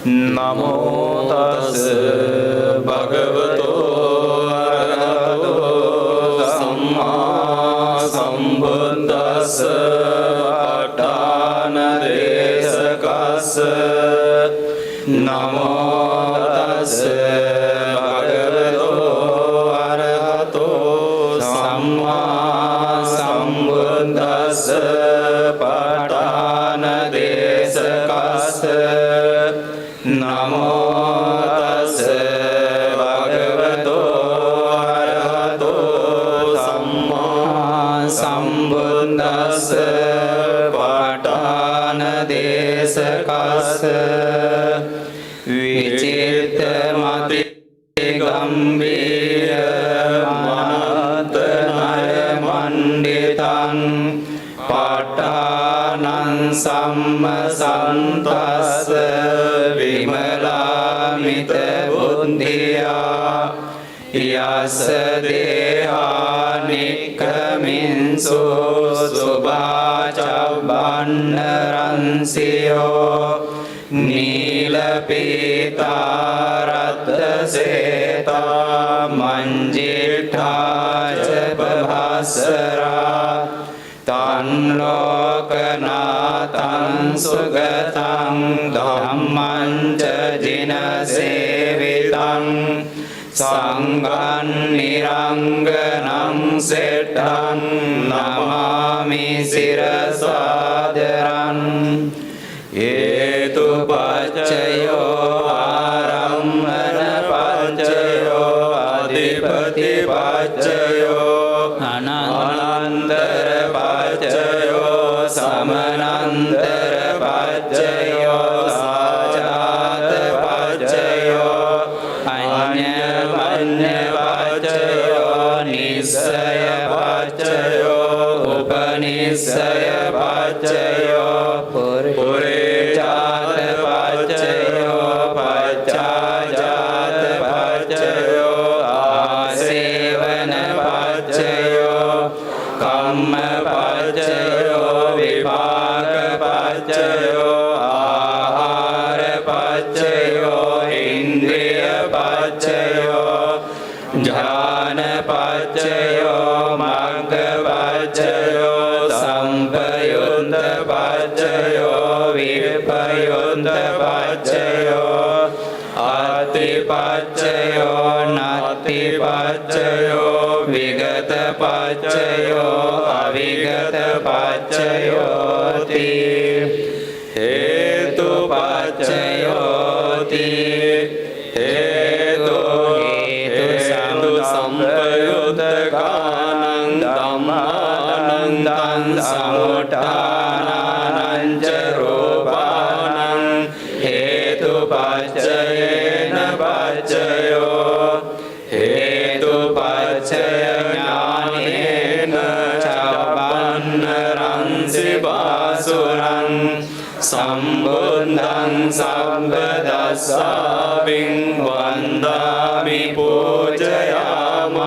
නමෝ තස් භගවතෝ අරහතෝ සම්මා සම්බුද්දස්ස පඨාන දේශකස්ස නමෝ තස් භගවතෝ අරහතෝ සම්මා සම්බුද්දස්ස පඨාන දේශකස්ස නමෝ තස් භගවතෝ අරහතෝ සම්මා සම්බුද්දස්ස පඨාන දේශකස්ස විචිත්ත මති ගම්බීර මනත නය මණ්ඩිතං පඨානං සම්මසන්තස්ස විමලාමිත බුද්ධියා යස්ස දේහානික්ඛමින්සු සුභාචබ්බන්න රංසියෝ නීලපීතාරත්සේතා මංජිඨාච පභාසරා තන් ලෝකනාතං සුගතං ධම්මං ච ජින සේවිතං සංඝං නිරංගනං සෙට්ඨං නමාමි සිරසාදරං හේතුපච්චයෝ ආරම්මන පච්චයෝ අධිපති පච්චයෝ අනන්තර පච්චයෝ සමනන්තර පච්චයෝ සාජාත පච්චයෝ අඤ්ඤමඤ්ඤ පච්චයෝ නිස්සය පච්චයෝ උපනිස්සය පච්චයෝ පුරේජාත පච්චයෝ පච්චාජාත පච්චයෝ ආසේවන පච්චයෝ කම්ම පච්චයෝ විපාක පච්චයෝ ආහාර පච්චයෝ ඉන්ද්‍රිය පච්චයෝ ඥාන පච්චයෝ මග්ග පච්චයෝ සම්පයුන්ත පච්චයෝ විපයුන්ත පච්චයෝ අති පච්චයෝ නති පච්චයෝ විගත පච්චයෝ අවිගත පච්චයෝති හේතු පච්චයෝති හේතු සම්පයුතකානං ධම්මානං දං සමුඨානං ච රූපානං හේතු පච්චයේන පච්චයෝ හේතු පච්චය ඥානේන චබ්බන්න රංසි බාසුරං සම්බුද්ධං සම්බදස්සාවින් වන්දාමි පූජයාමං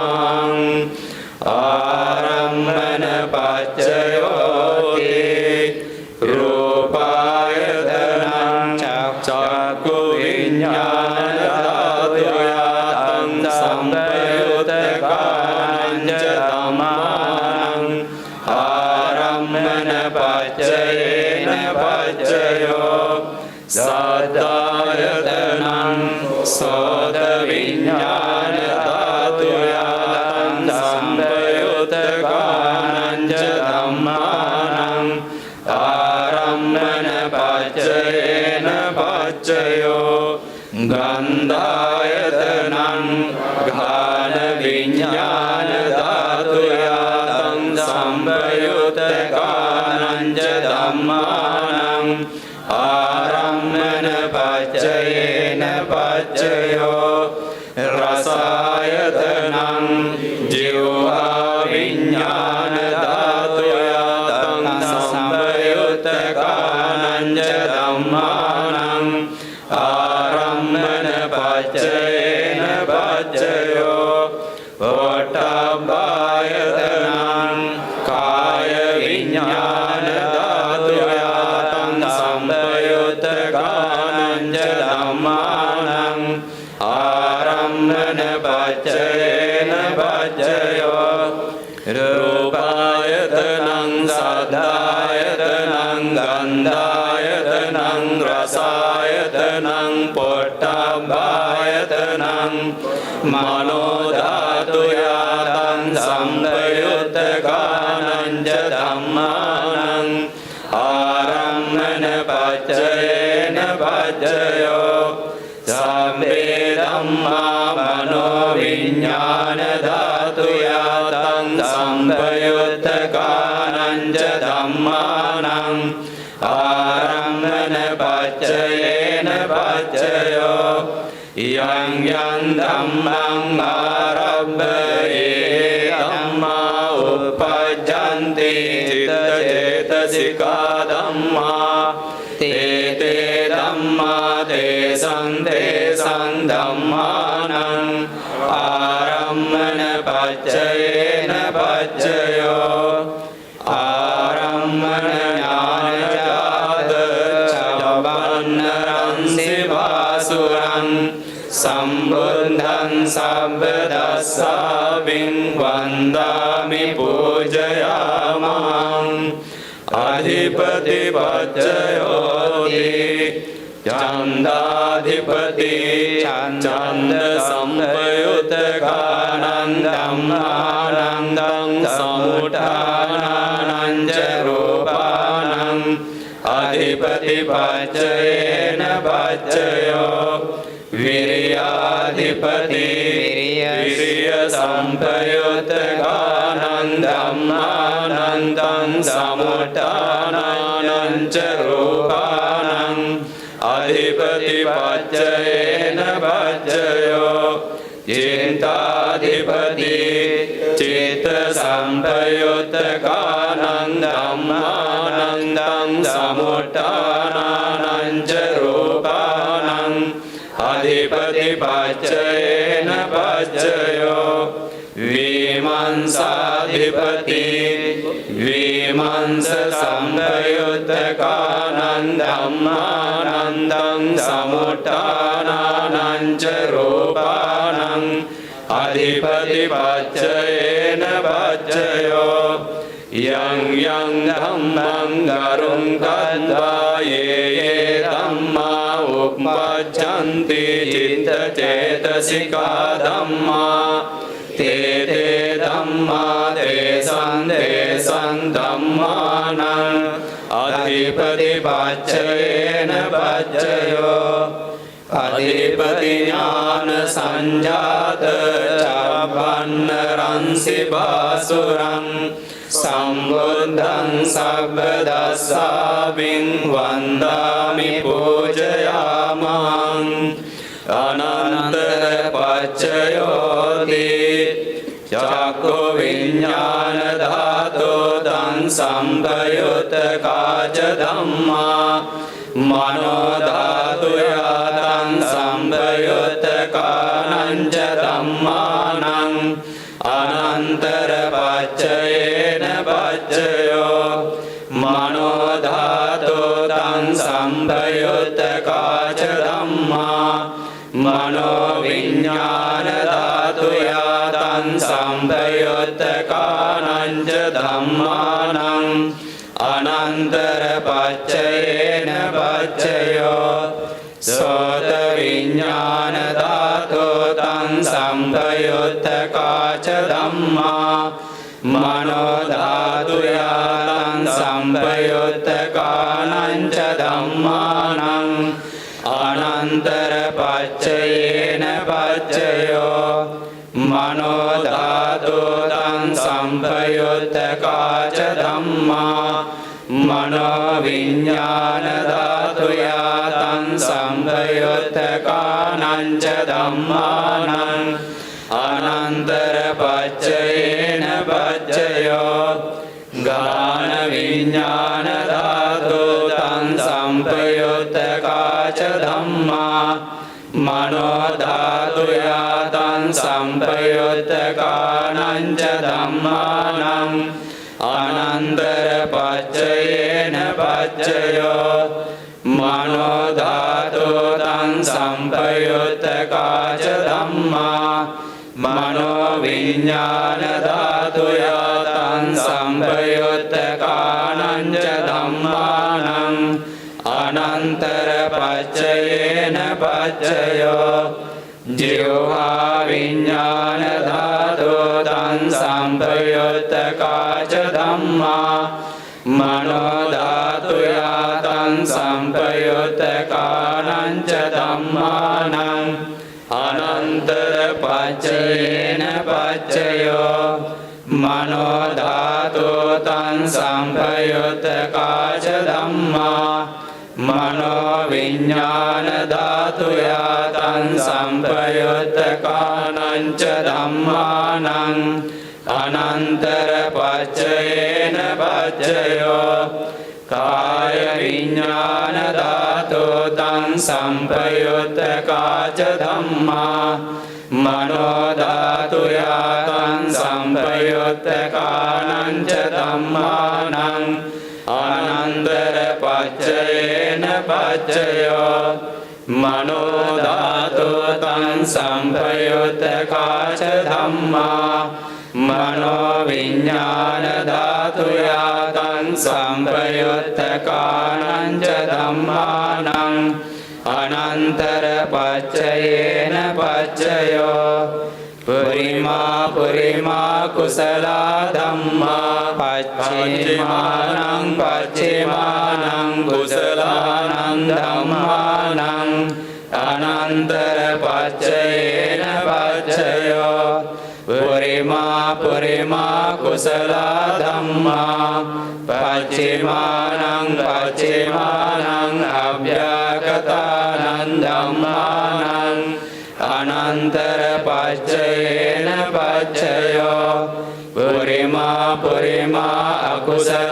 ආරම්මන පච්චයෝති රූපායතනං චක්ඛු විඤ්ඤාණ ධාතුයාතං සම්පයුතකානං ච ධම්මානං ආරම්මන පච්චයේන පච්චයෝ සද්ධායතනං සෝත විඤ්ඤාණ ධාතුයාතං සම්පයුතකානං ච ධම්මානං ආරම්මන පච්චයේන පච්චයෝ ගන්ධායතනං ඝාන විඤ්ඤාණ ධාතුයාතං සම්පයුතකානං ච ධම්මානං ආරම්මන පච්චයේන පච්චයෝ රසායතනං ජීවා විඤ්ඤාණ ධාතුයාතං සම්පයුතකානං ච ධම්මානං ආරම්මන පච්චයේන පච්චයෝ පොට්ටබ්බායතනං කාය විඤ්ඤාණ ධාතුයාතං සම්පයුතකානං च धम्मानं आरम्भन पच्चयेन पच्चयो रूपायतनं सद्धायतनं गन्धायतनं रसायतनं पोट्टम्भायतनं मनोधातुयातं संयुक्तगानं च धम्मानं आरम्भन पच्चयेन पच्चयो सर्वे धम्मा मनोविज्ञानधातुयातं संयुक्तगानं च धम्मानं आरम्भन पच्चयेन पच्चयो यं यं धम्मं आरभ्य धम्मा उपपद्यन्ते चित्तचेतसिका धम्मा ते ते धम्मा तेषां धम्मानं आरम्भन पच्चयेन पच्चयो आरम्भन ज्ञानजात चवन्नरं शिवासुरं सम्बुद्धं सब्बदस्साविं वन्दामि पूजयामः अधिपति पच्चयोति चन्दाधिपति चन्द संयुक्तगानन्दं आनन्दं समुठानानं च रूपानं अधिपति पच्चयेन पच्चयो वीर्याधिपति वीर्य संयुक्तगानन्दं आनन्दं समुठानानं च रूपानं अधिपति पच्चयेन पच्चयो चित्ताधिपति चित्त संयुक्तगानन्दं आनन्दं समुठानानं च रूपानं अधिपति पच्चयेन पच्चयो विमंसाधिपति विमंस संयुक्तगानन्दं आनन्दं समुठानानं च रूपानं अधिपति पच्चयेन पच्चयो यं यं धम्मं गरुं गत्वा ये धम्मा उपपद्यन्ते चित्तचेतसिका धम्मा ते ते धम्मा तेषां धम्मानं अधिपति पच्चयेन पच्चयो अधिपति ज्ञान संजात चवन्नरं शिवासुरं सम्बुद्धं सब्बदस्साविं वन्दामि पूजयामः अनन्तर पच्चयोति चक्षुविज्ञानधातुं संयुक्तकाच धम्मा मनोधातुयातं संयुक्तकानं च धम्मानं अनन्तर पच्चयेन पच्चयो मनोधातुं संयुक्तकाच धम्मा मनोविज्ञानधातुयातं संयुक्तकानं च धम्मानं अनन्तर पच्चयेन पच्चयो सोतविज्ञानधातुं संयुक्तकाच धम्मा मनोधातुयातं संयुक्तकानं च धम्मानं अनन्तर पच्चयेन पच्चयो मनोधातुं संयुक्तकाच धम्मा मनोविज्ञानधातुयातं संयुक्तकानं च धम्मानं अनन्तर पच्चयेन पच्चयो गानविज्ञानधातुं संयुक्तकाच धम्मा मनोधातुयातं संयुक्तकानं च धम्मानं अनन्तर पच्चयेन पच्चयो मनोधातु තං සම්පයුත්තකා ච ධම්මා මනෝ විඤ්ඤාණ ධාතුයා තං සම්පයුත්තකානං ච ධම්මානං අනන්තර පච්චයේන පච්චයෝ ජීවහා විඤ්ඤාණ ධාතෝ තං සම්පයුත්තකා ච ධම්මා මනෝ ධාතුයා තං සම්පයුත්තකානං ච ධම්මානං අනන්තර පච්චයේන පච්චයෝ මනෝ ධාතෝ තං සම්පයුත්තකා ච ධම්මා මනෝ විඤ්ඤාණ ධාතුයා තං සම්පයුත්තකානං ච ධම්මානං අනන්තර පච්චයේන පච්චයෝ කාය විඤ්ඤාණ ධාතෝ තං සම්පයුත්තකා ච ධම්මා මනෝ ධාතුයා තං සම්පයුත්තකානං ච ධම්මානං අනන්තර පච්චයේන පච්චයෝ මනෝ ධාතෝ තං සම්පයුත්තකා ච ධම්මා මනෝ විඤ්ඤාණ ධාතුයා තං සම්පයුත්තකානං ච ධම්මානං අනන්තර පච්චයේන පච්චයෝ පුරිමා පුරිමා කුසල ධම්මා පච්චේමානං පච්චේමානං කුසලානං ධම්මානං අනන්තර පච්චයේන පච්චයෝ පුරිමා පුරිමා කුසල ධම්මා පච්චේමානං පච්චේමානං අභ්‍යාගතානං ධම්මානං අනන්තර පච්චයේන පච්චයෝ පුරිමා පුරිමා අකුසල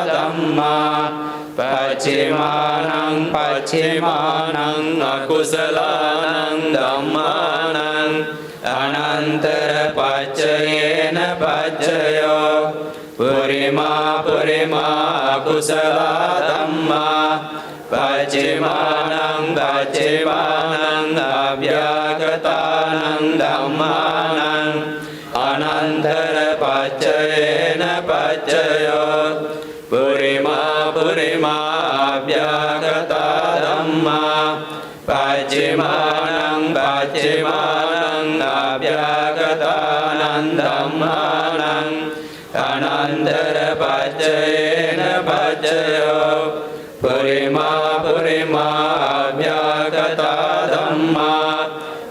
ධම්මා පච්චේමානං පච්චේමානං අකුසලානං ධම්මානං අනන්තර පච්චයේන පච්චයෝ පුරිමා පුරිමා අකුසල ධම්මා පච්චේමානං පච්චේමානං අභ්‍යාගතානං ධම්මානං අනන්තර පච්චයේන පච්චයෝ පුරිමා පුරිමා අභ්‍යාගතා ධම්මා පච්චේමානං පච්චේමානං අභ්‍යාගතානං ධම්මානං අනන්තර පච්චයේන පච්චයෝ පුරිමා පුරිමා අභ්‍යාගතා ධම්මා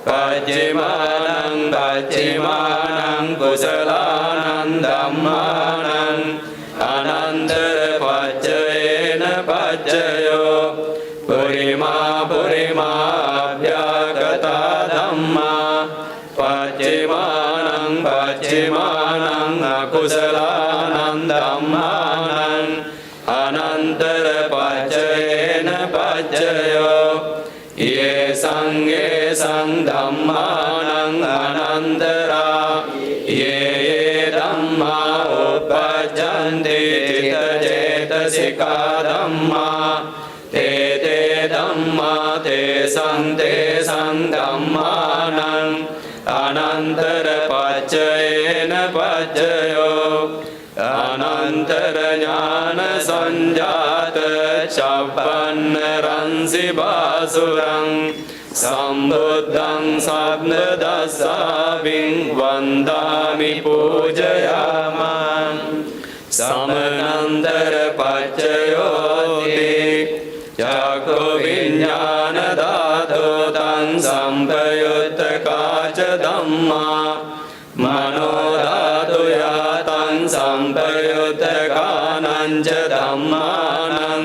පච්චේමානං පච්චේමානං කුසලානං ධම්මානං අනන්තර පච්චයේන පච්චයෝ පුරිමා පුරිමා අභ්‍යාගතා ධම්මා පච්චේමානං පච්චේමානං අකුසලානං ධම්මානං අනන්තර පච්චයේන පච්චයෝ යේ සංඝේ සංධම්මානං අනන්තරා යේ ධම්මා උපජ්ජන්ති චිත්තචේතසිකා ධම්මා තේ ධම්මා තේ සංධම්මානං අනන්තර පච්චයේන පච්චයෝ අනන්තර ඥාන සංජාත චප්පන්න රංසි බාසුරං සම්බුද්ධං සබ්බදස්සාවින් වන්දාමි පූජයාමං සමනන්තර පච්චයෝති චක්ඛු විඤ්ඤාණ ධාතෝ තං සම්පයුත්තකා ච ධම්මා මනෝ ධාතුයා තං සම්පයුත්තකානං ච ධම්මානං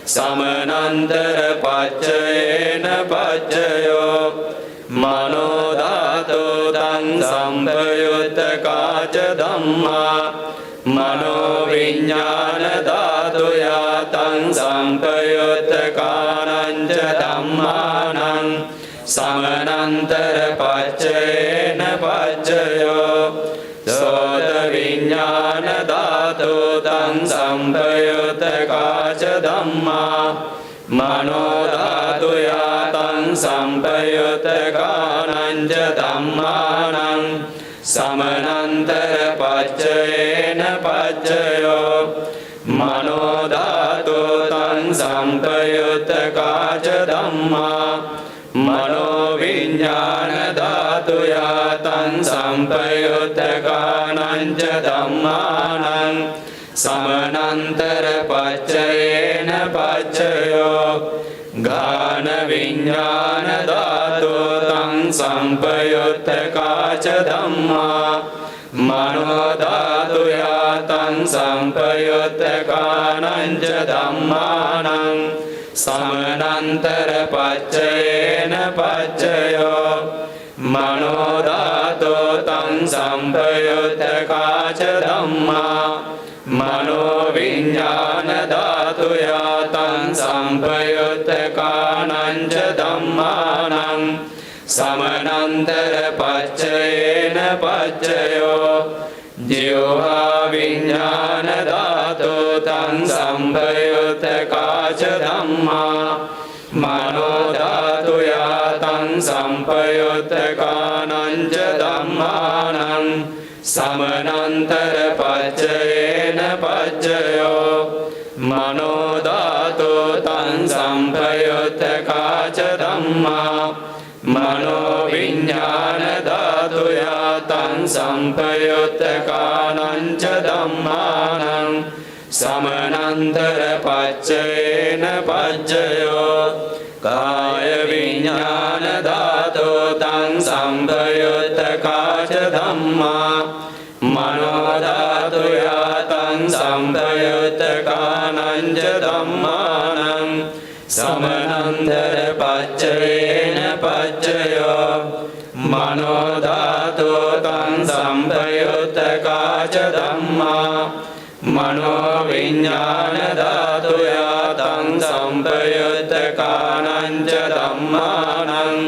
සමනන්තර පච්චයේන පච්චයෝ මනෝ ධාතෝ තං සම්පයුත්තකා ච ධම්මා මනෝ විඤ්ඤාණ ධාතුයා තං සම්පයුත්තකානං ච ධම්මානං සමනන්තර පච්චයේන පච්චයෝ සෝත විඤ්ඤාණ ධාතෝ තං සම්පයුත්තකා ච ධම්මා මනෝ ධාතුයා සම්පයුත්තකානං ච ධම්මානං සමනන්තර පච්චයේන පච්චයෝ මනෝ ධාතෝ තං සම්පයුත්තකා ච ධම්මා මනෝ විඥාන ධාතුයා තං සම්පයුත්තකානං ච ධම්මානං සමනන්තර පච්චයේන පච්චයෝ ගාන විඥාන ධාතෝ තං සම්පයුත්තකා ච ධම්මා මනෝ ධාතුයා තං සම්පයුත්තකානං ච ධම්මානං සමනන්තර පච්චයේන පච්චයෝ මනෝ ධාතෝ තං සම්පයුත්තකා ච ධම්මා මනෝ විඥාන ධාතුයා තං සම්පයුත්තකානං ච ධම්මානං සමනන්තර පච්චයේන පච්චයෝ ජීවහා විඥාන ධාතෝ තං සම්පයුත්තකා ච ධම්මා මනෝ ධාතුයා තං සම්පයුත්තකානං ච ධම්මානං සමනන්තර පච්චයේන පච්චයෝ මනෝ ධාතෝ තං සම්පයුත්තකා ච ධම්මා මනෝ විඥාන ධාතුයා තං සම්පයුත්තකානං ච ධම්මානං සමනන්තර පච්චයේන පච්චයෝ කාය විඥාන ධාතෝ තං සම්පයුත්තකා ච ධම්මා මනෝ ධාතුයා තං සම්පයුත්තකානං ච ධම්මානං සමනන්තර පච්චයේන පච්චයෝ මනෝ ධාතෝ තං සම්පයුත්තකා ච ධම්මා මනෝ විඥාන ධාතුයා තං සම්පයුත්තකානං ච ධම්මානං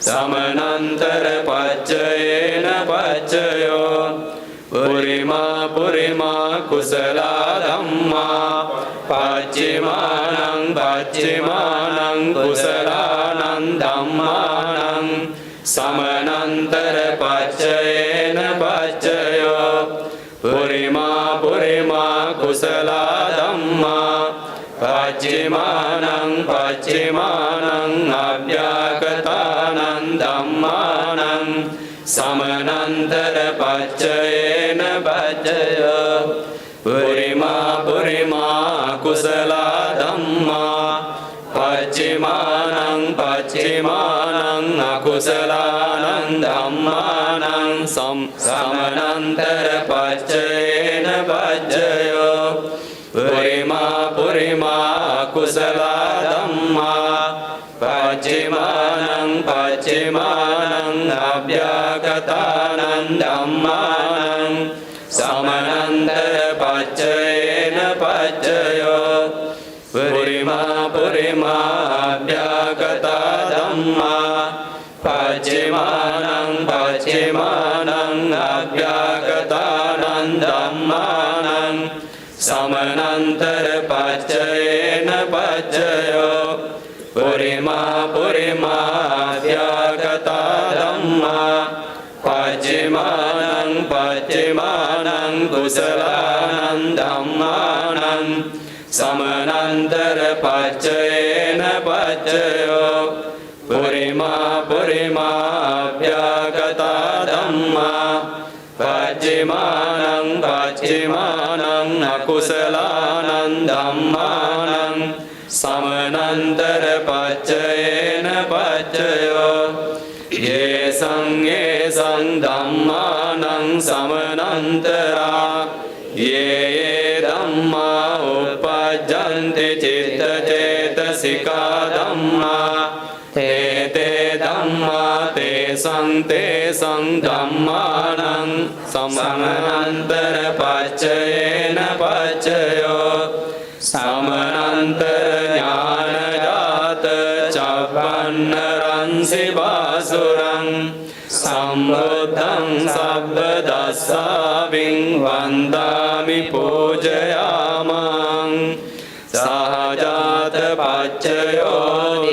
සමනන්තර පච්චයේන පච්චයෝ පුරිමා පුරිමා කුසල ධම්මා පච්චිමානං පච්චිමානං කුසලානං ධම්මානං සමනන්තර පච්චයේන පච්චයෝ පුරිමා පුරිමා කුසල ධම්මා පච්චිමානං පච්චිමානං අභ්‍යාගතානං ධම්මානං සමනන්තර පච්චයේන පච්චයෝ පුරිමා පුරිමා කුසල ධම්මා පච්චිමානං පච්චිමානං අකුසලානං ධම්මානං සමනන්තර පච්චයේන පච්චයෝ පුරිමා පුරිමා කුසල ධම්මා පච්චිමානං පච්චිමානං අභ්‍යාගතානං ධම්මානං සමනන්තර පච්චයේන පච්චයෝ පුරිමා පුරිමා අභ්‍යාගතා ධම්මා පච්චිමානං පච්චිමානං අභ්‍යාගතානං ධම්මානං සමනන්තර පච්චයේන පච්චයෝ පුරිමා පුරිමා අභ්‍යාගතා ධම්මා පච්චිමානං පච්චිමානං කුසලානං ධම්මානං සමනන්තර පච්චයේන පච්චයෝ පුරිමා පුරිමා අභ්‍යාගතා ධම්මා පච්චිමානං පච්චිමානං අකුසලානං ධම්මානං සමනන්තර පච්චයේන පච්චයෝ යේසං ධම්මානං සමනන්තරා යේ ධම්මා උපජ්ජන්ති චිත්ත චේතසිකා ධම්මා තේ ධම්මා තේසං ධම්මානං සමනන්තර පච්චයේන පච්චයෝ සමනන්තර ඥානජාත චප්පන්න රංසි බාසුරං සම්බුද්ධං සබ්බදස්සාවින් වන්දාමි පූජයාමං සහජාත පච්චයෝ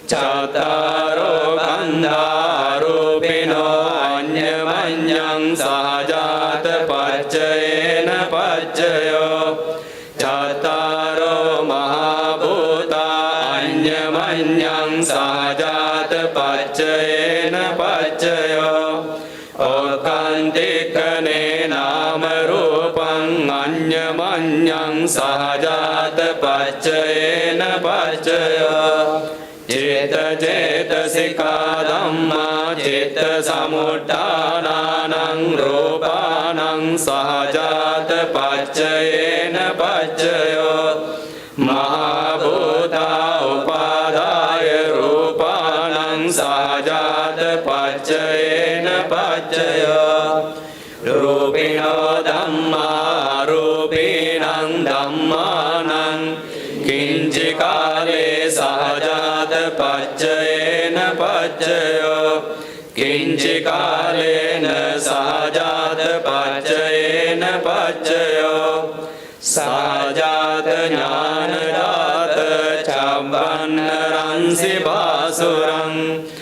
ච චත්තාරෝ කන්ධාරූපිනෝ අඤ්ඤමඤ්ඤං සහජාත පච්චයේන පච්චයෝ චත්තාරෝ මහා භූතා අඤ්ඤමඤ්ඤං සහජාත පච්චයේන පච්චයෝ ඕකාන්තිකනේ නාම රූපං අඤ්ඤමඤ්ඤං සහජාත පච්චයේන පච්චයෝ චේත චේතසිකා ධම්මා චිත්ත සමුට්ඨානානං රූපානං සහජාත පච්චයේන පච්චයෝ මහා භූතා උපාදාය රූපානං සහජාත පච්චයේන පච්චයෝ රූපිනෝ ධම්මා රූපිනං ධම්මානං කිංචි කාලේ සහජාත පච්චයේන පච්චයෝ කිංචි කාලේන සහජාත පච්චයේන පච්චයෝ සහජාත ඥානදාත චම්බන්න රංසි බාසුරං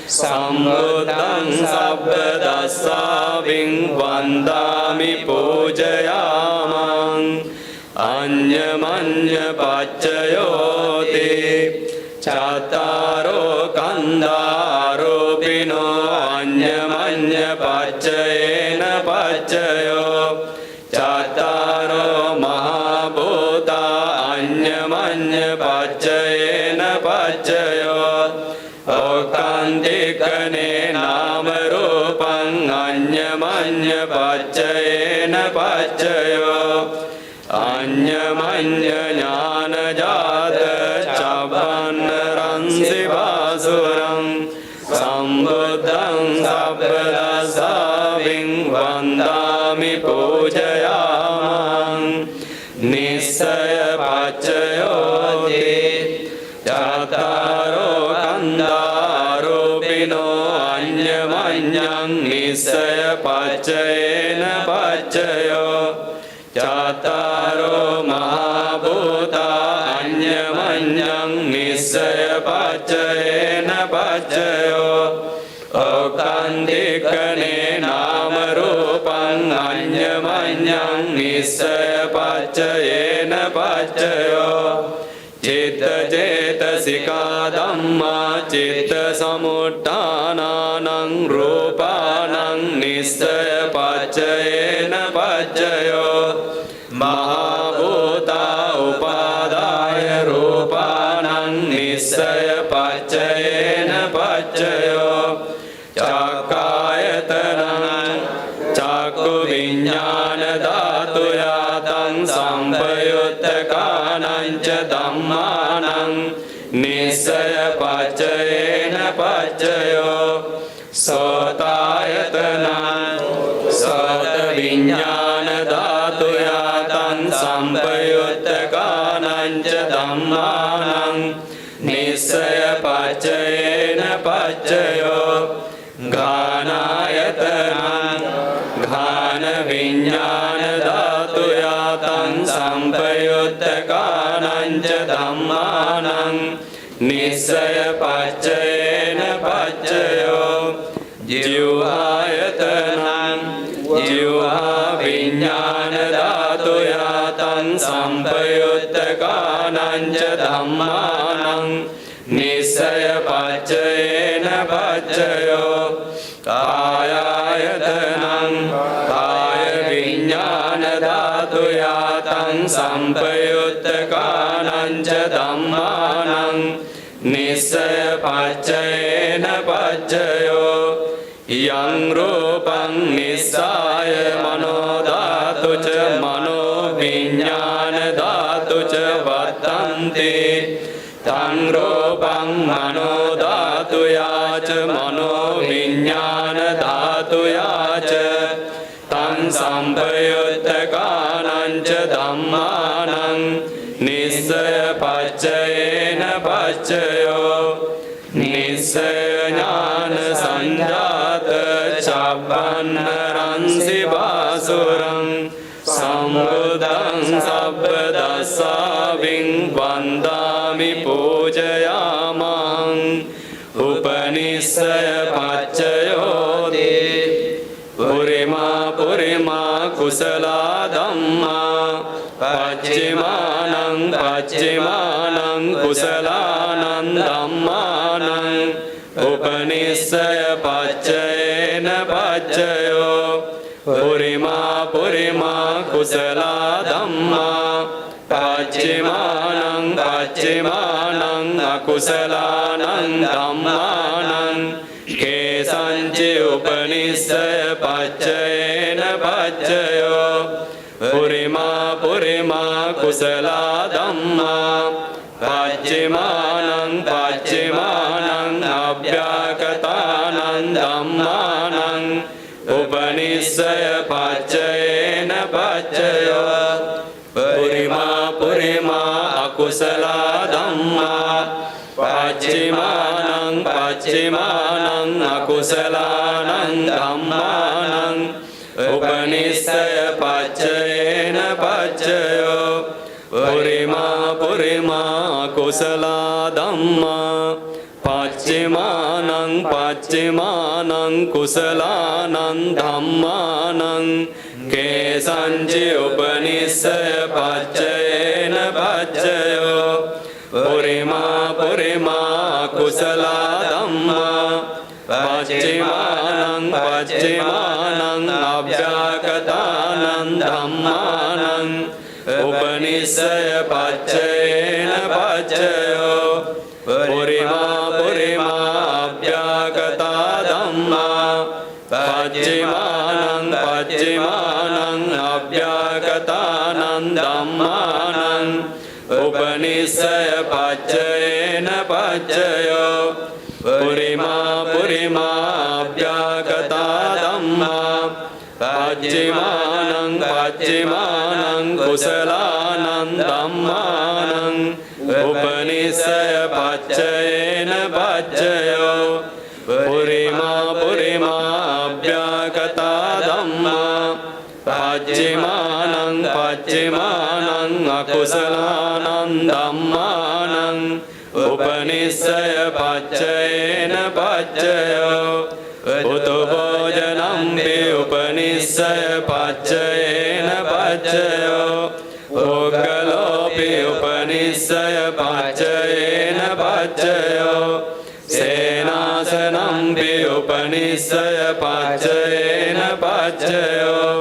සම්බුද්ධං සබ්බ දස්සාවින් වන්දාමි පූජයාමං අඤ්ඤමඤ්ඤ පච්චයෝති චත්තාරෝ කන්ධාරූපිනෝ අඤ්ඤමඤ්ඤ පච්චයේන පච්චයෝ චත්තාරෝ මහා භූතා අඤ්ඤමඤ්ඤ පච්චයේන පච්චයෝ ඕකාන්තිකනේ නාම රූපං අඤ්ඤමඤ්ඤ පච්චයේන පච්චයෝ අඤ්ඤමඤ්ඤ ඥානජාත චබ්බන්න රංසි බාසුරං සම්බුද්ධං සබ්බ දස්සාවින් වන්දාමි පූජයාමං නිස්සය පච්චයෝති චත්තාරෝ කන්ධාරූපිනෝ අඤ්ඤමඤ්ඤං නිස්සය පච්චයේන පච්චයෝ චත්තාරෝ මහා භූතා අඤ්ඤමඤ්ඤං නිස්සය පච්චයේන පච්චයෝ ඕකාන්තිකනේ නාම රූපං අඤ්ඤමඤ්ඤං නිස්සය පච්චයේන පච්චයෝ චිත්ත චේතසිකා ධම්මා චිත්ත සමුට්ඨානානං රූපානං නිස්සය පච්චයේන පච්චයෝ මහා භූතා උපාදාය රූපානං නිස්සය පච්චයේන පච්චයෝ චක්ඛායතනං චක්ඛු විඥාන ධාතු යාතං සම්පයුත්තකානං ච ධම්මානං නිස්සය පච්චයේන පච්චයෝ සෝතායතනං සෝත විඥාන ධාතු යාතං සම්පයුත්තකානං ච ධම්මානං නිස්සය පච්චයේන පච්චයෝ ඝානායතනං ඝාන විඥාන ධාතු යාතං සම්පයුත්තකානං ච ධම්මානං නිස්සය පච්චයේන පච්චයෝ ජීවායතනං ජීවා විඥාන ධාතු යාතං සම්පයුත්තකානං ච ධම්මානං නිස්සය පච්චයේන පච්චයෝ කායායතනං කාය විඥාන ධාතු යාතං සම්පයුත්තකානං ච ධම්මානං නිස්සය පච්චයේන පච්චයෝ යං රූපං නිස්සාය මනෝ ධාතු ච මනෝ විඥාන ධාතු ච වත්තන්ති තං රූපං මනෝ ධාතු යාච මනෝ විඥාන ධාතු යාච තං සම්පයුත්තකානං ච ධම්මානං නිස්සය පච්චයේන පච්චයෝ නිස්සය ඥාන සංජාත චබ්බන්න රංසි බාසුරං සම්බුද්ධං සබ්බ දස්සාවින් වන්දාමි පූජයාමං උපනිස්සය පච්චයෝති පුරිමා පුරිමා කුසලා ධම්මා පච්චිමානං පච්චිමානං කුසලානං ධම්මානං උපනිස්සය පච්චයේන පච්චයෝ පුරිමා පුරිමා කුසලා ධම්මා පච්චිමානං පච්චිමානං අකුසලානං ධම්මානං කේසංචි උපනිස්සය පච්චයේන පච්චයෝ පුරිමා පුරිමා කුසලා ධම්මා පච්චිමානං පච්චිමානං අභ්‍යාකතානං ධම්මානං උපනිස්සය පච්චයේන පච්චයෝ පුරිමා පුරිමා අකුසලා ධම්මා පච්චිමානං පච්චිමානං අකුසලානං ධම්මානං උපනිස්සය පච්චයේන පච්චයෝ පුරිමා පුරිමා අකුසලා ධම්මා පච්චිමානං පච්චිමානං කුසලානං ධම්මානං කේසංචි උපනිස්සය පච්චයේන පච්චයෝ පුරිමා පුරිමා කුසලා ධම්මා පච්චිමානං පච්චිමානං අභ්‍යාකතානං ධම්මානං උපනිස්සය පච්චයේන පච්චයෝ පුරිමා පුරිමා අභ්‍යාකතා ධම්මා පච්චිමානං පච්චිමානං අභ්‍යාකතානං ධම්මානං උපනිස්සය පච්චයේන පච්චයෝ පුරිමා පුරිමා අභ්‍යාකතා ධම්මා පච්චිමානං පච්චිමානං කුසලානං ධම්මානං උපනිස්සය පච්චයේන පච්චයෝ පුරිමා පුරිමා අභ්‍යාකතා ධම්මා පච්චිමානං පච්චිමානං අකුසලානං ධම්මානං උපනිස්සය පච්චයේන පච්චයෝ උතු භෝජනම්පි උපනිස්සය පච්චයේන පච්චයෝ ඕග්ගලෝපි උපනිස්සය පච්චයේන පච්චයෝ සේනාසනම්පි උපනිස්සය පච්චයේන පච්චයෝ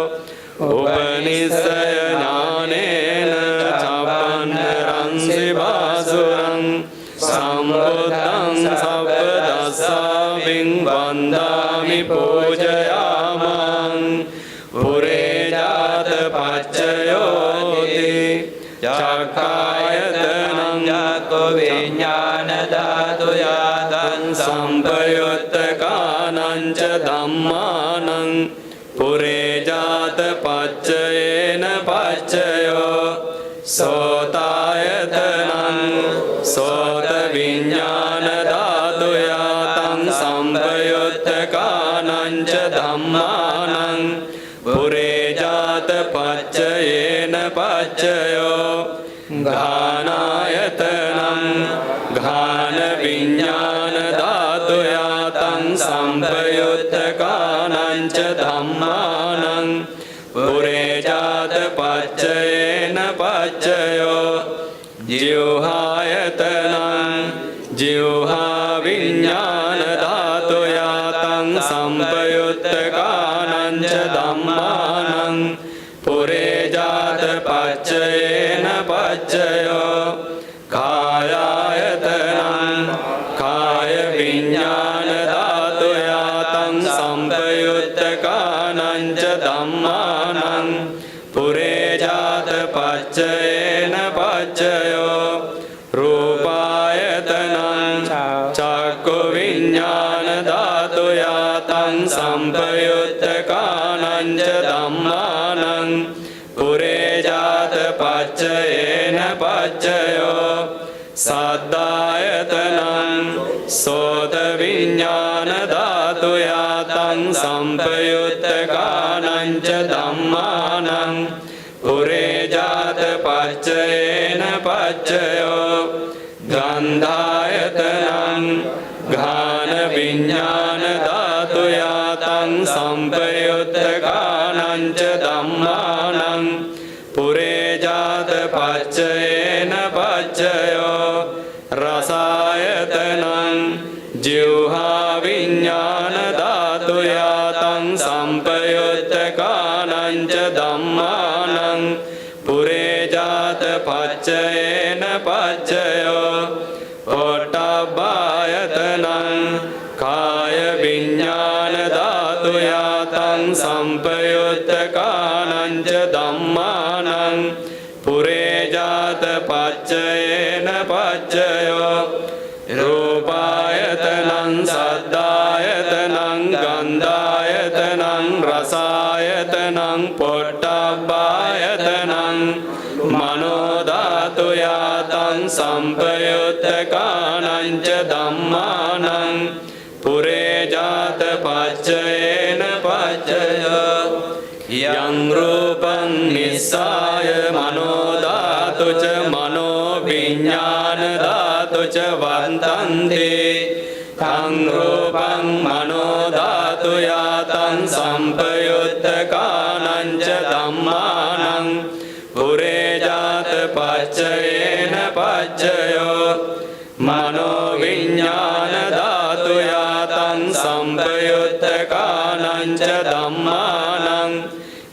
උපනිස්සය ඥානේන චප්පන්නරං සිවාසුරං සම්බුද්ධං සබ්බදස්සාවින් වන්දාමි පූජයාමං පුරේ ජාත පච්චයෝති චක්ඛායතනං චක්ඛු විඥාන ධාතු යාතං සම්පයුත්තකානං ච ධම්මානං පුරේ ජාත පච්චයේන පච්චයෝ සෝතායතනං සෝත විඥාන ධාතු යාතං සම්පයුත්තකානං ච ධම්මානං පුරේ ජාත පච්චයේන පච්චයෝ ඝානායතනං ඝාන විඥාන ධාතු යාතං සම්පයුත්තකානං ච ධම්මානං පුරේ ජාත පච්චයේන පච්චයෝ ජීවහායතනං ජීවහා විඥාන ධාතු යාතං සම්පයුත්තකානං ච ධම්මානං පුරේ ජාත පච්චයේන පච්චයෝ කායායතනං කාය විඥාන ධාතු යාතං සම්පයුත්තකානං ච ධම්මානං පුරේ ජාත පච්චයේන පච්චයෝ රූපායතනං චක්ඛු විඥාන ධාතු යාතං සම්පයුත්තකානං ච ධම්මානං පුරේ ජාත පච්චයේන පච්චයෝ සද්ධායතනං සෝත විඥාන ධාතු යාතං සම්පයුත්තකානං ච ධම්මානං පුරේ ජාත පච්චයේන පච්චයෝ ගන්ධායතනං විඤ්ඤාණ ධාතු යාතං සම්පයුත්තකානං ච ධම්මානං පුරේ ජාත පච්චයේන පච්චයෝ රසායතනං ජීවහා විඤ්ඤාණ ධාතු යාතං සම්පයුත්තකානං ච ධම්මානං පුරේ ජාත පච්චයේන පච්චයෝ පොට්ටබ්බායතනං කාය විඤ්ඤාණ ධාතු යාතං සම්පයුත්තකානං ච ධම්මානං පුරේ ජාත පච්චයේන පච්චයෝ රූපායතනං සද්ධායතනං ගන්ධායතනං රසායතනං පොට්ටබ්බායතනං මනෝ ධාතු යාතං සම්පයුත්තකානං ච ධම්මානං පුරේ ජාත පච්චයේන පච්චයෝ යං රූපං නිස්සාය මනෝ ධාතු ච මනෝ විඤ්ඤාණ ධාතු ච වත්තන්ති තං රූපං මනෝ ධාතු යාතං සම්පයුත්තකානං ච ධම්මානං පුරේ ජාත පච්චයේන පච්චයෝ මනෝ විඤ්ඤාණ ධාතු යාතං සම්පයුත්තකානං ච ධම්මානං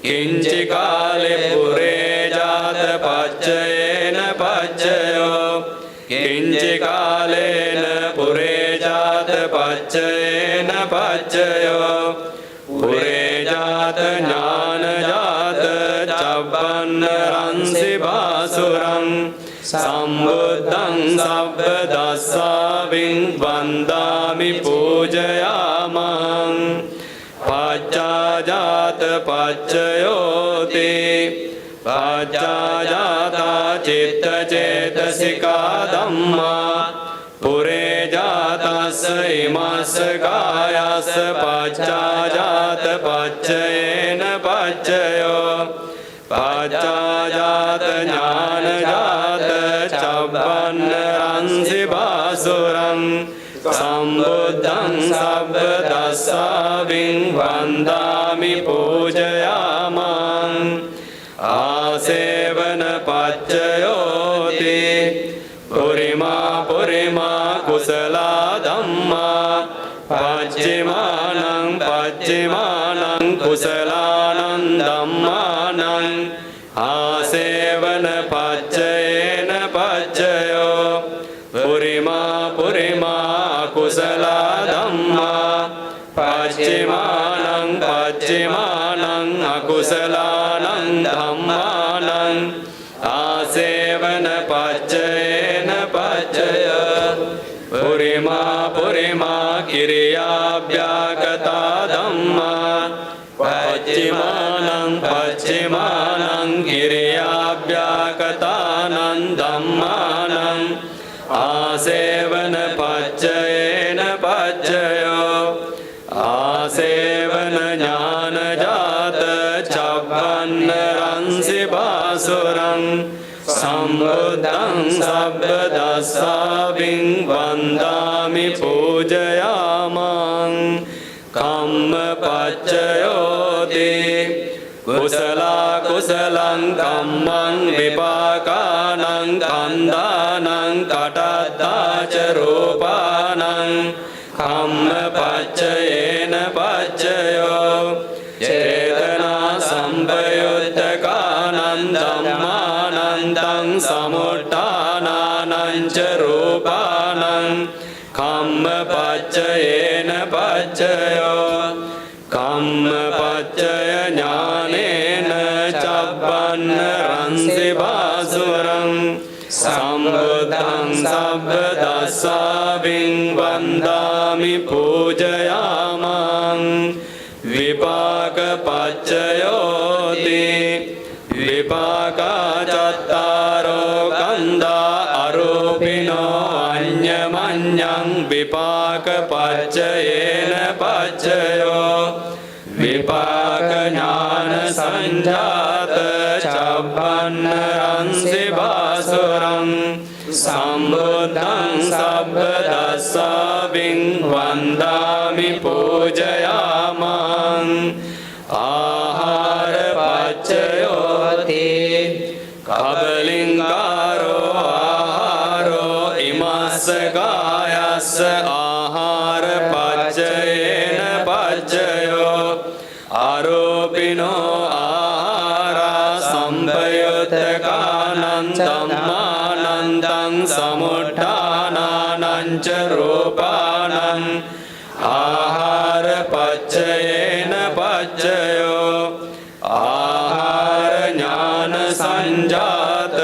කිංචි කාලේ පුරේ ජාත පච්චයේන පච්චයෝ කිංචි කාලේන පුරේ ජාත පච්චයේන පච්චයෝ පුරේ ජාත ඥාන ජාත චබ්බන්න රන්සි බාසුරං සම්බුද්ධං සබ්බ දස්සාවින් වන්දාමි පූජයාමං පච්චාජාත පච්චයෝති පච්චාජාතා චිත්ත චේතසිකා ධම්මා පුරේ ජාතස්ස ඉමස්ස කායස්ස පච්චාජාත පච්චයේන පච්චයෝ පච්චාජාත ඥාන ජාත චබ්බන්න රන්සි බාසුරං සම්බුද්ධං සබ්බ දස්සාවින් වන්දාමි පූජයාමං ආසේවන පච්චයෝති පුරිමා පුරිමා කුසලා ධම්මා පච්චිමානං පච්චිමානං කුසලානං ධම්මානං ආසේවන පච්චයේන පච්චයෝ පුරිමා පුරිමා කුසලා ධම්මා පච්චිමානං පච්චිමානං අකුසලානං ධම්මානං ආසේවන පච්චයේන පච්චය පුරිමා පුරිමා කිරියාභ්‍යාගතා ධම්මා පච්චිමානං පච්චිමානං කිරියාභ්‍යාගතානං ධම්මානං ආසේවන පච්චයේන පච්චයෝ ආසේවන ඥාන ජාත චබ්බන්න රන්සි බාසුරං සම්බුද්ධං සබ්බ දස්සාවින් වන්දාමි පූජයාමං කම්ම පච්චයෝති කුසලා කුසලං කම්මං විපාකානං කන්දානං කටත්තාච රූපානං කම්ම පච්චයේන පච්චයෝ චේතනා සම්පයුත්තකානං ධම්මානං තං සමුට්ඨානානං ච රූපානං කම්ම පච්චයේන පච්චයෝ කම්ම පච්චය ඥානේන චබ්බන්න රන්සි බාසුරං සම්බුද්ධං සබ්බ දස්සාවින් වන්දාමි පූජයාමං විපාක පච්චයෝති විපාකා චත්තාරෝ කන්දා අරූපිනෝ අඤ්ඤමඤ්ඤං විපාක පච්චයේන පච්චයෝ විපාක ඥාන සංජාත චබ්බන්න රන්සි බාසුරං සම්බුද්ධං සබ්බදස්සාවින් වන්දාමි පූජයාමං ආහාර පච්චයෝති කබලින්කාරෝ ආහාරෝ ඉමස්ස කායස්ස ආහාර පච්චයේන පච්චයෝ ආරෝපිනෝ ආහාරා සම්පයුත්තකානං ධම්මානන්දං සමුට්ඨානානං ච රූපානං ආහාර පච්චයේන පච්චයෝ ආහාර ඥාන සංජාත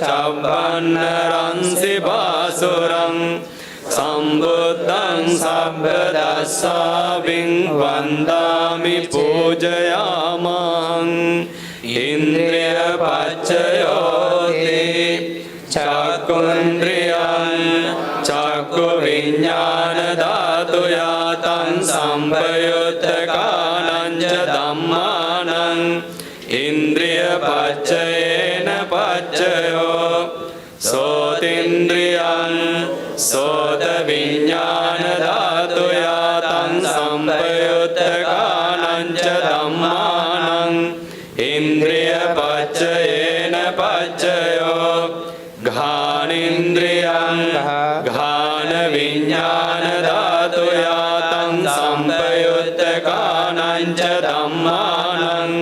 චබ්බන්නරංසි බාසුරං සම්බුද්ධං සබ්බදස්සාවින් වන්දාමි පූජයාමං ඉන්ද්‍රිය පච්චයෝති චක්කුන්ද්‍රියං චක්කු විඤ්ඤාණ ධාතු යාතං සම්පයුත්තකානං ච ධම්මානං ඉන්ද්‍රිය පච්චයේන පච්චයෝ සෝතින්ද්‍රියං සෝත විඤ්ඤාණ ධාතු යාතං සම්පයුත්තකානං ච ධම්මානං ඉන්ද්‍රිය පච්චයේන පච්චයෝ ඝානේන්ද්‍රියං ඝාන විඤ්ඤාණ ධාතු යාතං සම්පයුත්තකානං ච ධම්මානං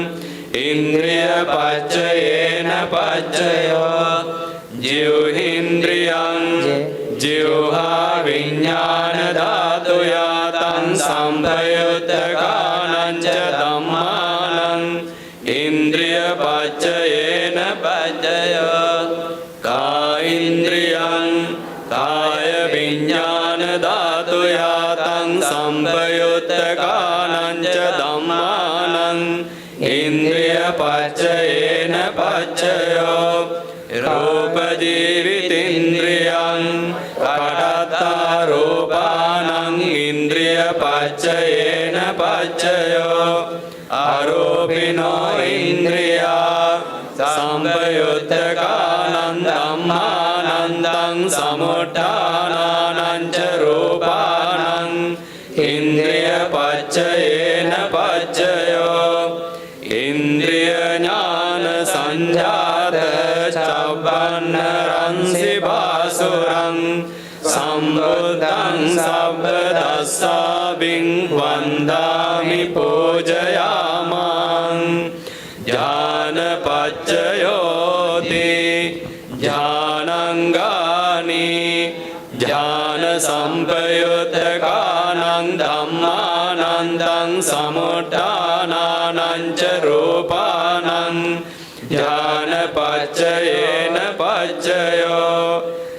ඉන්ද්‍රිය පච්චයේන පච්චයෝ ජීවේන්ද්‍රියං ජීවහා විඤ්ඤාණ ධාතු යාතං සම්පයුත්තකානං ච ධම්මානං ඉන්ද්‍රිය පච්චයේන පච්චයෝ කායේන්ද්‍රියං කාය විඤ්ඤාණ ධාතු යාතං සම්පයුත්තකානං ච ධම්මානං ඉන්ද්‍රිය පච්චයේන පච්චයෝ රූප ජීවිතේන්ද්‍රියං කටත්තා රූපානං ඉන්ද්‍රිය පච්චයේන පච්චයෝ ආරෝපිනෝ ඉන්ද්‍රියා සම්පයුත්තකානං ධම්මානන්දං සමුට්ඨානානං ච රූපානං ඉන්ද්‍රිය පච්චයේන පච්චයෝ ඉන්ද්‍රිය ඥාන සංජාත චබ්බන්නරංසි බාසුරං සම්බුද්ධං සබ්බදස්සාවින් වන්දාමි පූජයාමං ඥානපච්චයෝති ඥානංගානි ඥාන සම්පයුත්තකානං ධම්මානන්දං සමුට්ඨානානං ච රූපානං ඥානපච්චයේන පච්චයෝ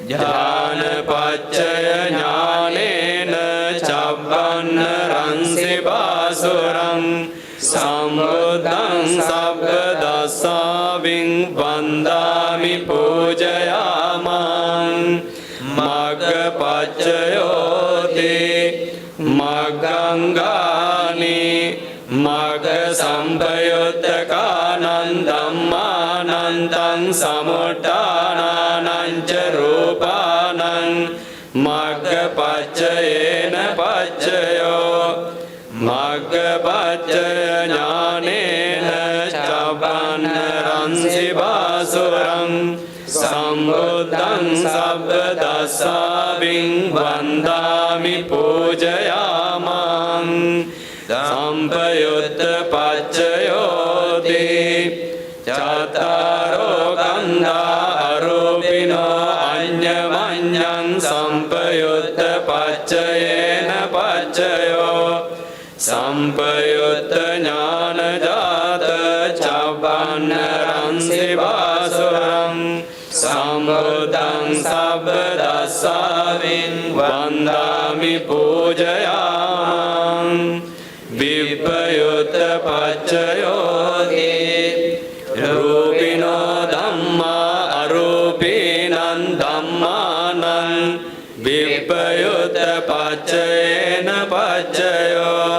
ඥානපච්චය ඥානේන චබ්බන්නරංසි බාසුරං සම්බුද්ධං සබ්බදස්සාවින් වන්දාමි පූජයාමං මග්ගපච්චයෝති මග්ගංගානි මග්ග සම්පයුත්තකානං ධම්මානන්දං සමුට්ඨානානං ච රූපානං මග්ගපච්චයේන පච්චයෝ මග්ගපච්චය ඥානේන චබ්බන්නරංසි බාසුරං සම්බුද්ධං සබ්බදස්සාවින් වන්දාමි පූජයාමං සම්පයුත්ත පච්චයෝති චතරෝ ගන්ධා අරූපිනෝ අඤ්ඤමඤ්ඤං සම්පයුත්ත පච්චයේන පච්චයෝ සම්පයුත්ත ඥාන ජාත චබ්බන්නරංසි බාසුරං සම්බුද්ධං සබ්බදස්සාවින් වන්දාමි පූජයාමං විප්පයුත්ත පච්චයෝති රූපිනෝ ධම්මා අරූපිනං ධම්මානං විප්පයුත්ත පච්චයේන පච්චයෝ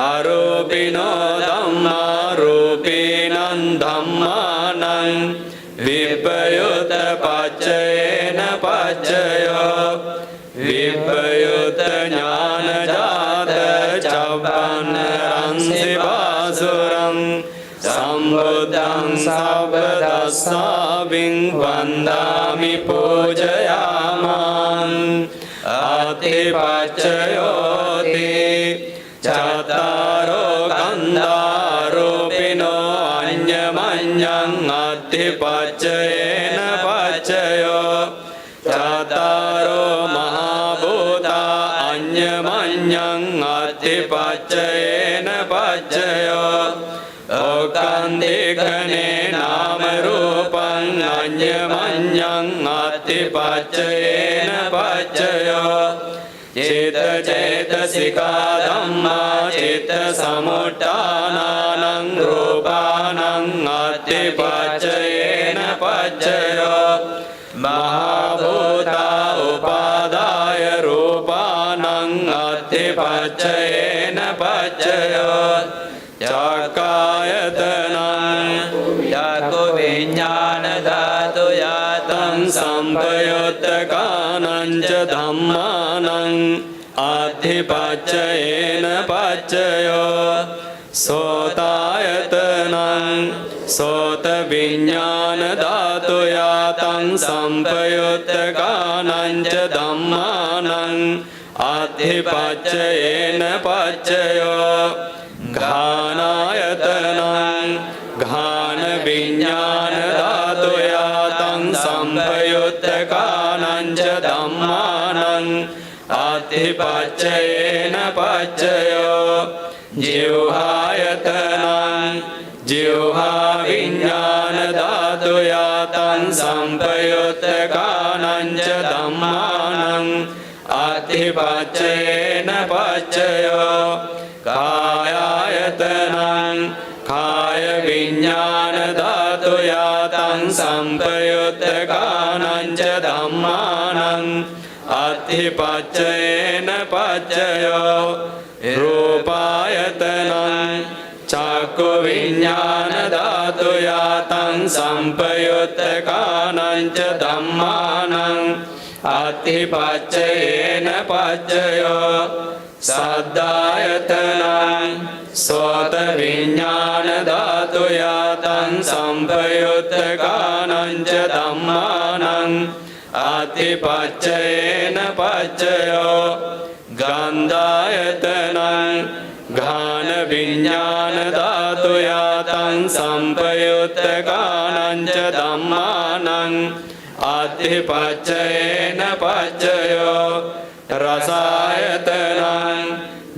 අරූපිනෝ ධම්මා රූපිනං ධම්මානං විප්පයුත්ත පච්චයේන පච්චයෝ විපයුත ඥානජාත චබ්බන්නරංසි වාසුරං සම්බුද්ධං සබ්බදස්සාවින් වන්දාමි පූජයාමං අතිපච්චයෝති චතරෝ කන්දාරූපිනෝ අඤ්ඤමඤ්ඤං අතිපච්චයේන පච්චයෝ චතරෝ මහා භූතා අඤ්ඤමඤ්ඤං අතිපච්චයේන පච්චයෝ ඕකන්දිකනේ නාම රූපං අඤ්ඤමඤ්ඤං අතිපච්චයේන පච්චයෝ චේත චේතසිකා ධම්මා චේත සමුට්ඨානානං රූපානං අතිපච්චයේන පච්චයෝ මහා භූතා උපාදාය රූපානං අතිපච්චයේන පච්චයෝ චක්ඛායතනං චක්ඛු විඥාන ධාතු යතං සම්පයුත්තකානං ච ධම්මානං අධිපච්චයේන පච්චයෝ සෝතායතනං සෝත විඥාන ධාතු යතං සම්පයුත්තකානං ච ධම්මානං අධිපච්චයේන පච්චයෝ घानायतनं घान विज्ञान धातु यातं संपयुत्तकानं च धम्मानं अतिपच्चयेन पच्चयो जिह्वायतनं जिह्वा विज्ञान धातु यातं संपयुत्तकानं च धम्मानं अतिपच्चयेन पच्चयो कायायतनं काय विज्ञान धातु यातं संपयुत्तकानं च धम्मानं अतिपच्चयेन पच्चयो रूपायतनं चक्षु विज्ञान धातु यातं संपयुत्तकानं च धम्मानं अतिपच्चयेन पच्चयो सद्दायतनं सोत विज्ञान धातु यातं संपयुत्तकानं च धम्मानं अतिपच्चयेन पच्चयो गन्धायतनं घान विज्ञान धातु यातं संपयुत्तकानं च धम्मानं अतिपच्चयेन पच्चयो रसायतनं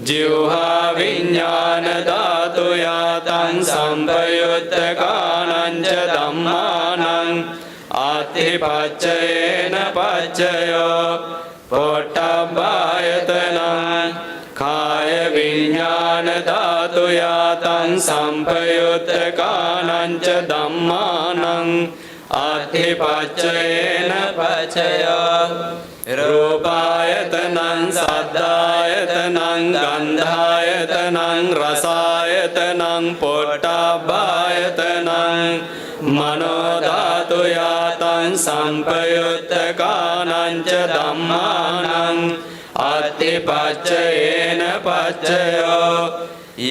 जिह्वा विज्ञान धातु यातं संपयुत्तकानं च धम्मानं अतिपच्चयेन पच्चयो पोट्टब्बायतनं काय विज्ञान धातु यातं संपयुत्तकानं च धम्मानं अतिपच्चयेन पच्चयो रूपायतनं सद्दायतनं गन्धायतनं रसायतनं पोट्टब्बायतनं मनोधातु यातं संपयुत्तकानं च धम्मानं अतिपच्चयेन पच्चयो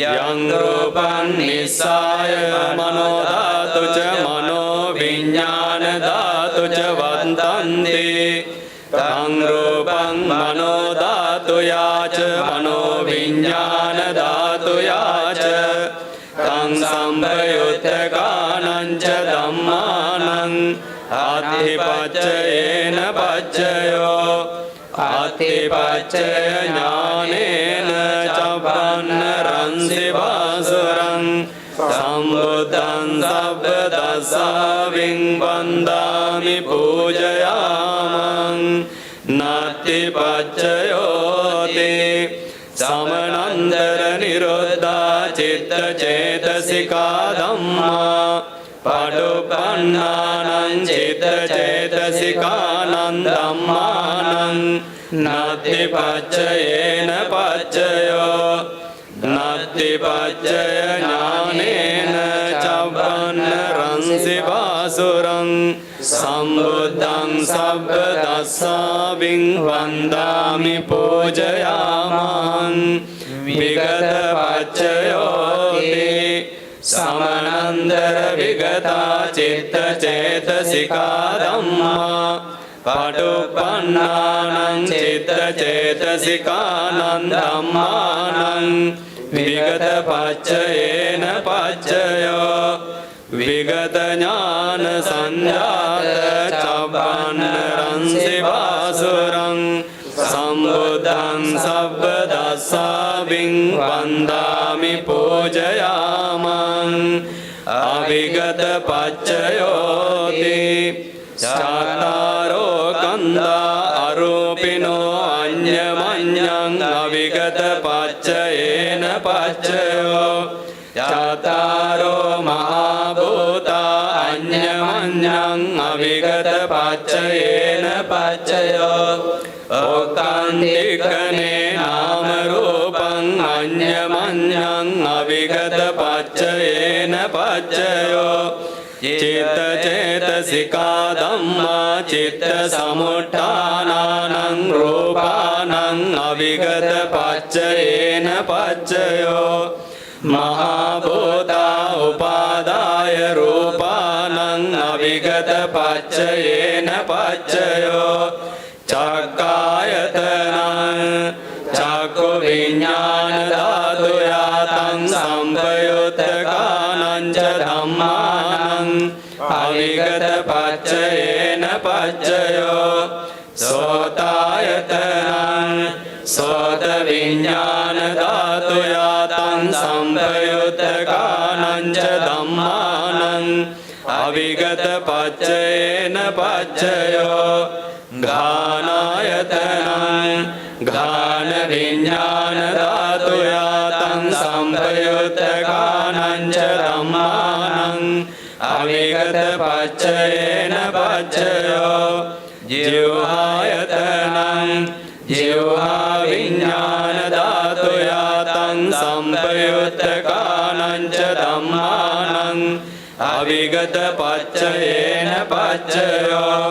यं रूपं निस्साय मनोधातु च मनो विज्ञान धातु च वदन्ति तं रूपं मनोधातु या च मनो विज्ञान धातु या च तं संपयुत्तकानं च धम्मानं अतिपच्चयेन पच्चयो अतिपच्चय ज्ञानेन चब्बन्नरंसि वासुरं सम्बुद्धं सब्बदस्साविं वन्दामि पूजयामं नातिपच्चयोति समनन्दर निरुद्धा चित्तचेतसिका धम्मा पटुपन्नानं चित्तचेतसिकानं धम्मानं नातिपच्चयेन पच्चयो नातिपच्चय ज्ञानेन चब्बन्नरंसि वासुरं සම්බුද්ධං සබ්බ දස්සාවින් වන්දාමි පූජයාමං විගත පච්චයෝති සමනන්දර විගතා චිත්ත චේතසිකා ධම්මා පටිපන්නානං චිත්ත චේතසිකානං ධම්මානං විගත පච්චයේන පච්චයෝ විගත ඥාන සංජාත චබ්බන්නරං සිවාසුරං සම්බුද්ධං සබ්බ දස්සාවින් වන්දාමි පූජයාමං අවිගත පච්චයෝති චාතාරෝ කන්දා අරූපිනෝ අඤ්ඤමඤ්ඤං අවිගත පච්චයේන පච්චයෝ චාතාරෝ මහා භූතා අඤ්ඤමඤ්ඤං අවිගත පච්චයේන පච්චයෝ ඕකාන්තිකනේ නාම රූපං අඤ්ඤමඤ්ඤං අවිගත පච්චයේන පච්චයෝ චිත්ත චේතසිකා ධම්මා චිත්ත සමුට්ඨානානං රූපානං අවිගත පච්චයේන පච්චයෝ මහා භූතා උපාදාය රූපානං අවිගත පච්චයේන පච්චයෝ චක්කායතනං චක්ඛු විඥාන ධාතු යාතං සම්පයුත්තකානං ච ධම්මානං අවිගත පච්චයේන පච්චයෝ සෝතායතනං සෝත විඥාන ධාතු යාතං සම්පයුත්තකානං ච ධම්මානං අවිගත පච්චයේන පච්චයෝ ඝානායතනං ඝාන විඥාන ධාතු යාතං සම්පයුත්තකානං ච ධම්මානං අවිගත පච්චයේන පච්චයෝ ජීවආයතනං ජීවා විඥාන ධාතු යාතං සම්පයුත්තකානං ච ධම්මානං අවිගත පච්චයේන පච්චයෝ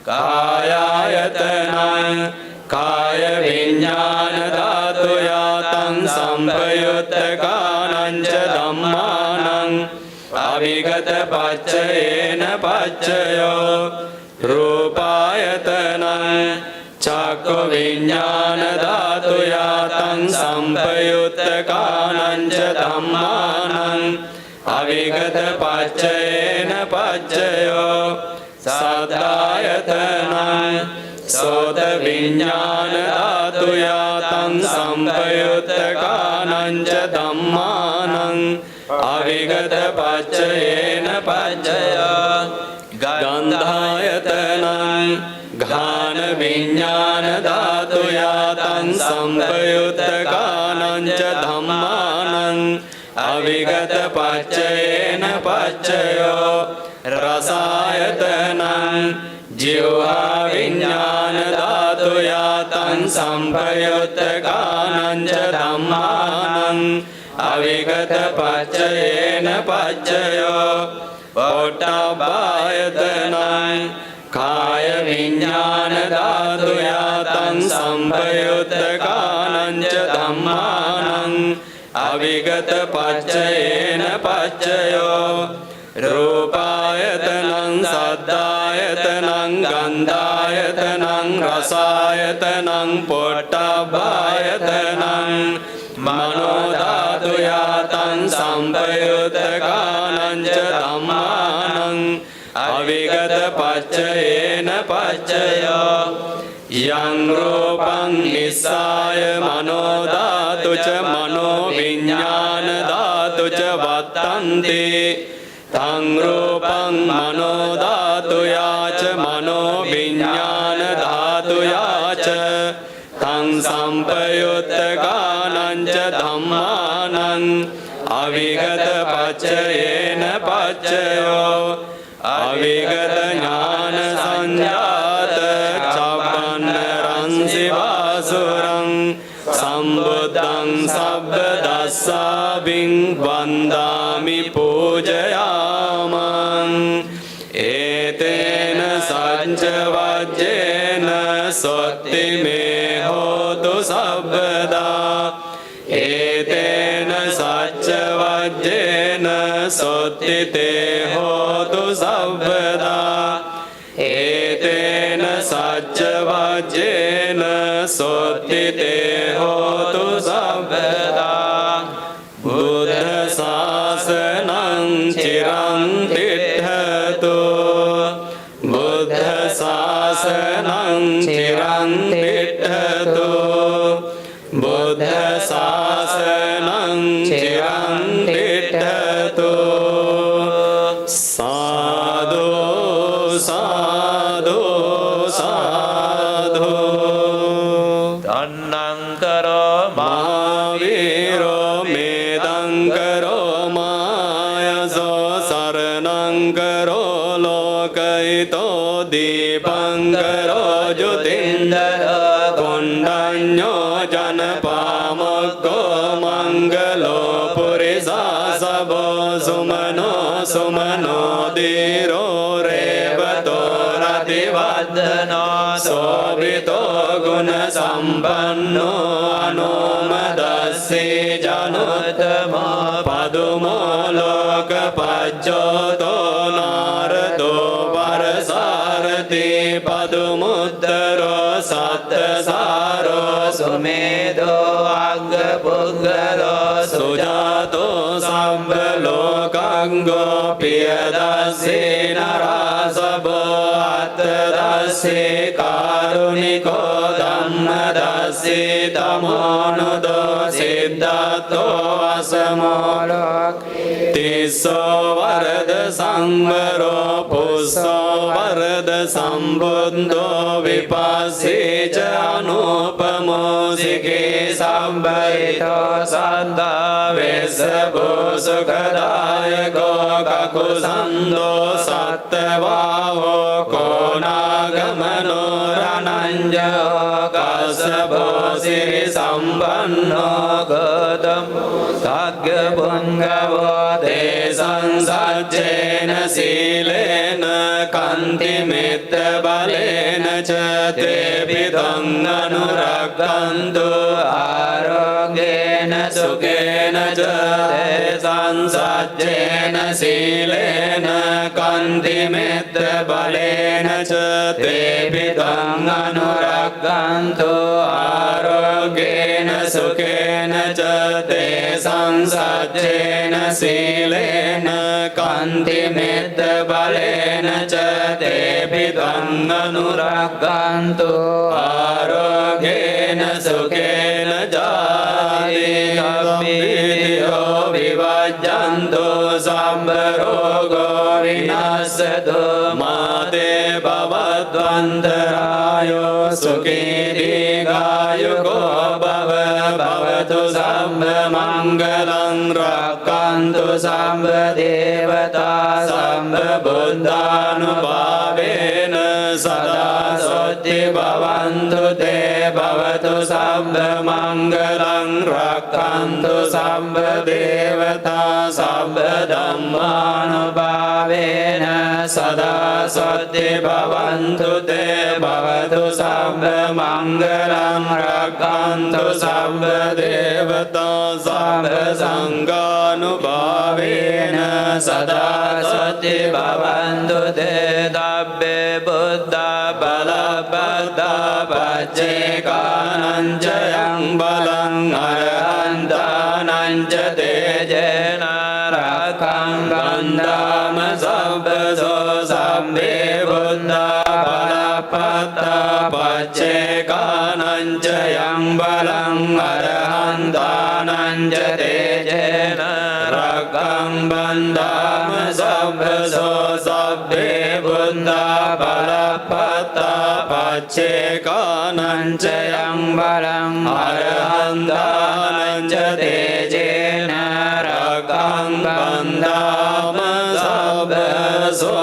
කායායතනං කාය විඥාන ධාතු යාතං සම්පයුත්තකානං ච ධම්මානං අවිගත පච්චයේන පච්චයෝ රූපායතනං චක්ඛු විඥාන ධාතු යාතං සම්පයුත්තකානං ච ධම්මානං අවිගත පච්චයේන පච්චයෝ සද්ධායතනං සෝත විඥාන ධාතු යාතං සම්පයුත්තකානං ච ධම්මානං අවිගත පච්චයේන පච්චයෝ ගන්ධායතනං ඝාන විඥාන ධාතු යාතං සම්පයුත්තකානං ච ධම්මානං අවිගත පච්චයේන පච්චයෝ රසායතනං ජීවා විඥාන ධාතු යාතං සම්පයුත්තකානං ච ධම්මානං අවිගත පච්චයේන පච්චයෝ පොට්ටබ්බායතනං කාය විඥාන ධාතු යාතං සම්පයුත්තකානං ච ධම්මානං අවිගත පච්චයේන පච්චයෝ රූපායතනං සද්ධායතනං ගන්ධායතනං රසායතනං පොට්ටබ්බායතනං මනෝ ධාතු යාතං සම්පයුත්තකානං ච ධම්මානං අවිගත පච්චයේන පච්චයෝ යං රූපං නිස්සාය මනෝ ධාතු ච මනෝ විඥාන ධාතු ච වත්තන්ති තං රූපං මනෝ ධාතු යාච මනෝ විඥාන ධාතු යාච තං සම්පයුත්තකානං ච ධම්මානං අවිගත පච්චයේන පච්චයෝ අවිගත ඥාන සංජාත චබ්බන්නරං සිවාසුරං සම්බුද්ධං සබ්බ දස්සාවින් වන්දාමි පූජයාමං ඒතේන सोत्ति मे होतु सर्वदा एतेन सच्चवज्जेन सोत्ति ते होतु सर्वदा एतेन सच्चवज्जेन सोत्ति ते होतु सर्वदा बुद्ध शासनं चिरं तिष्ठतु बुद्ध शासनं चिरं तिष्ठतु बुद्ध शासनं चिरं तिष्ठतु साधु साधु साधु तन्नंकरो महावीरो मेदंकरो मायसो शरणंकरो लोकहितो दीपंकरो ज्योतिंदरो कुंडन्यो जनपामको मंगलो पुरिसा सबो सुमनो सुमनो धीरो रेवतो रतिवदनो शोभितो गुण संपन्नो अनुमदस्ये जनुत्तमो पदुमो लोकपज्योतो नारदो वरसारथि पदुमुद्धरो सत्तसारो सुमेधो अग्गपुग्गलो सुजातो संबलोकांगो प्रियदस्ये नरासभो अत्तदस्ये कारुणिको धम्मदस्ये तमोनुदो सिद्धतो असमो तिस्सो वरद संवरो पुस्सो वरद संबुद्धो विपास्ये च अनुपमो सिखे संवरितो सन्दा वेशभो सुखदायको ककुसन्दो सत्यवाहो कोणागमनो रणञ्जो कसभो सिरिसम्पन्नो गौतमो भाग्यपुङ्गवो देशं सज्जेन शीलेन कान्तिमित्रबलेन च तेऽपिदं अनुरक्षन्तु आरोग्येन सुखेन च देशं सज्जेन शीलेन कान्तिमित्रबलेन च तेऽपिदं अनुरक्षन्तु आरोग्येन सुखेन च तेषां सज्जेन शीलेन कान्तिमित्रबलेन च तेऽपिदं अनुरक्षन्तु आरोग्येन सुखेन जातियो विभज्यन्तु साम्बरोगो विनाशतु माते भवद्वन्तरायो सुखी दीर्घायुगो भवतु सर्वमङ्गलं रक्षन्तु सर्वदेवता सर्वबुद्धानुभावेन सदा सोत्ति भवन्तु ते भवतु सर्वमङ्गलं रक्षन्तु सर्वदेवता सर्वधर्मानुभावेन सदा सोत्ति भवन्तु ते भवतु सर्वमङ्गलं रक्षन्तु सर्वदेवता सर्वसङ्गानुभावेन सदा सोत्ति भवन्तु ते तब्बे बुद्धा बलभद्रा पच्चेकानं च यं बलं अरहन्तानं च तेजेन रक्षं सर्वसो सम्भे बुद्धा बलभद्रा पच्चेकानं च यं बलं अरहन्तानं च तेजेन रक्षं बन्धाम सर्वसो सभ्ये बुद्धा बलभद्रा पच्चेकानं च यं बलं अरहन्तानं च तेजेन रक्षं बन्धाम सर्वसो